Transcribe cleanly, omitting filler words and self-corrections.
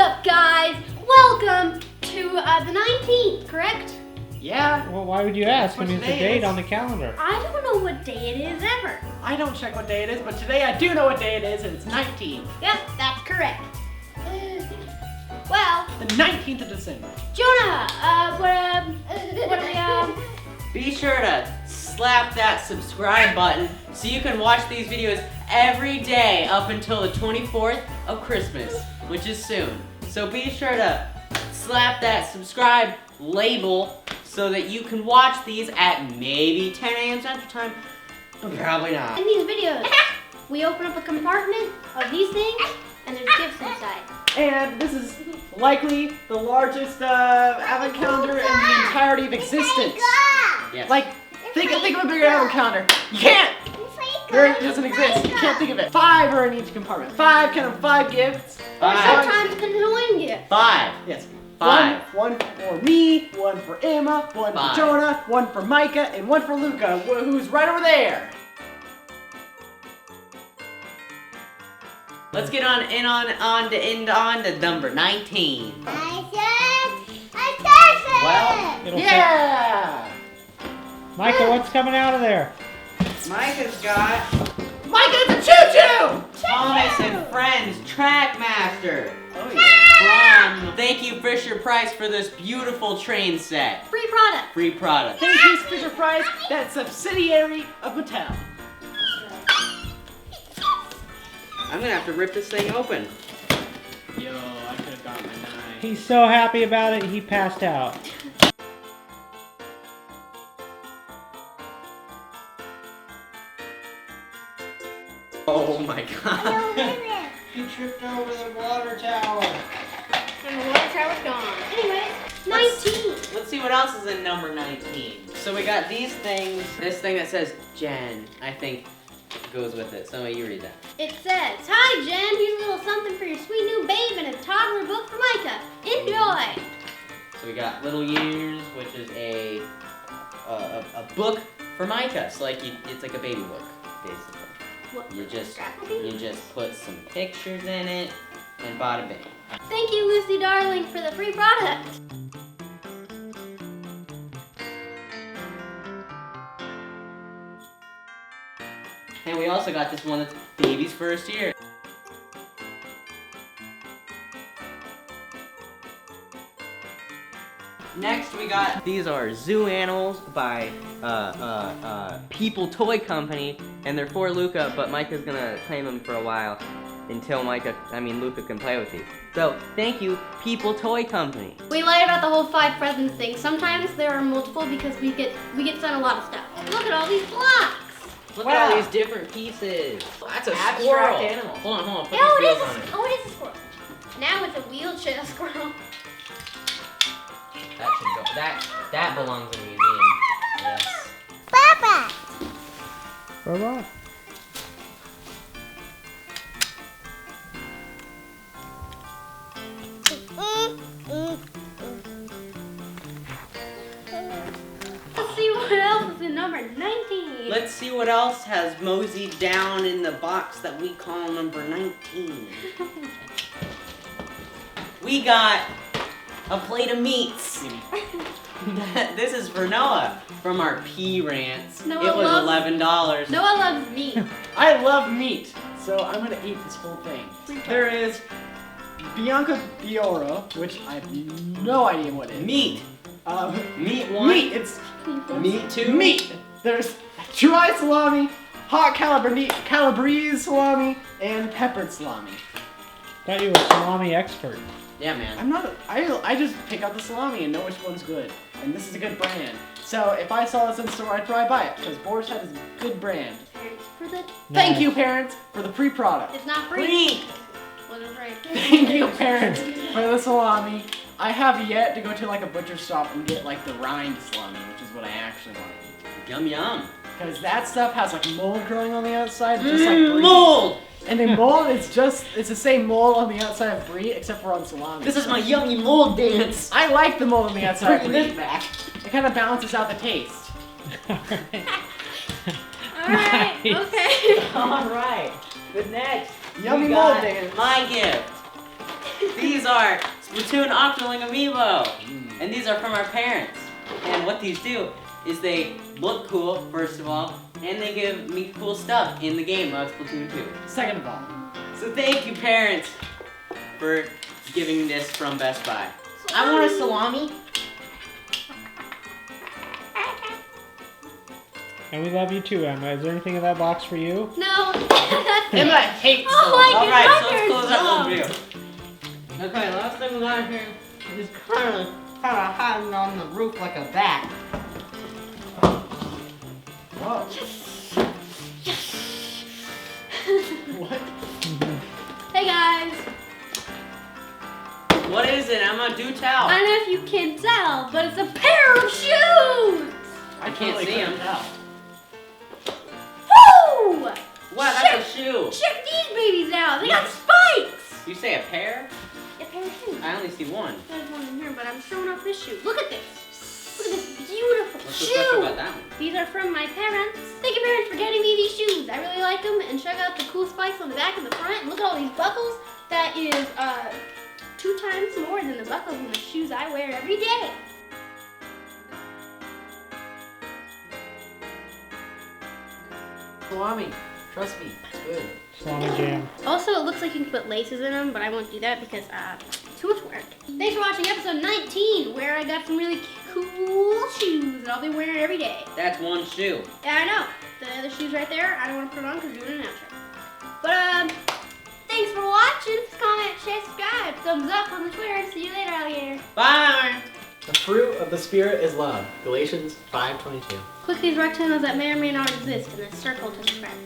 up, guys? Welcome to the 19th, correct? Yeah. Well, why would you ask? I mean, it's a date on the calendar. I don't know what day it is ever. I don't check what day it is, but today I do know what day it is, and it's 19. Yep, that's correct. Well, The 19th of December. Jonah, what are we, Be sure to slap that subscribe button so you can watch these videos every day up until the 24th of Christmas, which is soon. So be sure to slap that subscribe label so that you can watch these at maybe 10 a.m. Central Time, but probably not. in these videos, we open up a compartment of these things, and there's gifts inside. And this is likely the largest advent calendar in the entirety of existence. Yes. Like, think of a bigger advent calendar. You can't! It doesn't exist. You can't think of it. 5 are in each compartment. 5 gifts. Or 5. sometimes conjoined gifts. 5. Yes. 5. One for me, one for Emma, one 5. for Jonah, one for Micah, and one for Luca, who's right over there. Let's get on to number 19. Well, It'll Yeah! Micah, what's coming out of there? Micah's got Micah, it's a choo-choo! Thomas and Friends Trackmaster. Oh yeah. From Thank You Fisher Price for this beautiful train set. Free product. Free product. Thank you, Fisher Price, that subsidiary of Mattel. I'm gonna have to rip this thing open. Yo, I could have got my knife. He's so happy about it, he passed out. Oh my god. He tripped over the water tower. And the water tower's gone. Anyways, 19. Let's see what else is in number 19. So we got these things. This thing that says Jen, I think, goes with it. So you read that. It says, "Hi Jen, here's a little something for your sweet new babe and a toddler book for Micah. Enjoy." So we got Little Years, which is a book for Micah. So like it's like a baby book, basically. What? You just put some pictures in it and bada bing. Thank you, Lucy darling, for the free product. And we also got this one that's baby's first year. Next we got, these are zoo animals by People Toy Company, and they're for Luca, but Micah's gonna claim them for a while until Luca can play with these. So, thank you, People Toy Company. We lied about the whole 5 presents thing. Sometimes there are multiple because we get sent a lot of stuff. Look at all these blocks. Look Wow. at all these different pieces. That's a Abstract squirrel. animal. Hold on. Put Oh, these it wheels on is. Oh, it is a squirrel. Now it's a wheelchair squirrel. That should go. That belongs in a museum. Yes. Robot. Let's see what else is in number 19. Let's see what else has moseyed down in the box that we call number 19. We got a plate of meats. This is for Noah from our Pea Rants. Noah It was loves- $11. Noah loves meat. I love meat, so I'm gonna eat this whole thing. There is Bianca Bioro, which I have no idea what it is. Meat. Meat one. Meat. It's Meat two. meat. There's dry salami, hot Calabrese salami, and peppered salami. Thought you were a salami expert. Yeah, man. I'm not. I just pick out the salami and know which one's good, and this is a good brand. So if I saw this in the store, I'd probably buy it because Boar's Head is a good brand. Parents for the. Thank you, parents, for the free product. It's not free. Free. Wasn't free. Thank you, parents, for the salami. I have yet to go to like a butcher shop and get like the rind salami, which is what I actually want. Yum yum. Because that stuff has like mold growing on the outside, just like brie. Mold. And the mold is it's the same mold on the outside of brie, except for on salami. This is my yummy mold dance. I like the mold on the outside of Bring brie. this back. It kind of balances out the taste. Alright, Nice. okay. All right. Good next. Yummy we got mold dance. My gift. These are Splatoon Octoling Amiibo. And these are from our parents. And what these do is they look cool, first of all, and they give me cool stuff in the game of Splatoon 2. Second of all. So thank you, parents, for giving me this from Best Buy. I want a salami. And we love you too, Emma. Is there anything in that box for you? No. Emma hates Oh my Alright, so let's goodness. close our little video. Okay, last thing we got here is kind of hiding on the roof like a bat. Whoa. What? Hey guys. What is it, Emma? Do tell. I don't know if you can tell, but it's a pair of shoes. I can't see them. Woo! What? That's a shoe. Check these babies out. They got spikes. You say a pair? A pair of shoes. I only see one. There's one in here, but I'm showing off this shoe. Look at this. Look at this beautiful What's so special shoe. about that one? These are from my parents. Thank you, parents, for getting me these shoes. I really like them. And check out the cool spikes on the back and the front. And look at all these buckles. That is 2 times more than the buckles in the shoes I wear every day. Salami. Trust me. It's good. Salami jam. Also, it looks like you can put laces in them, but I won't do that because too much work. Thanks for watching episode 19, where I got some really cool shoes that I'll be wearing every day. That's one shoe. Yeah, I know. The other shoes right there, I don't want to put it on because we're doing an outro. But thanks for watching. Comment, share, subscribe. Thumbs up on the Twitter. See you later, alligator. Bye. The fruit of the Spirit is love. Galatians 5:22. Click these rectangles that may or may not exist in this circle to subscribe.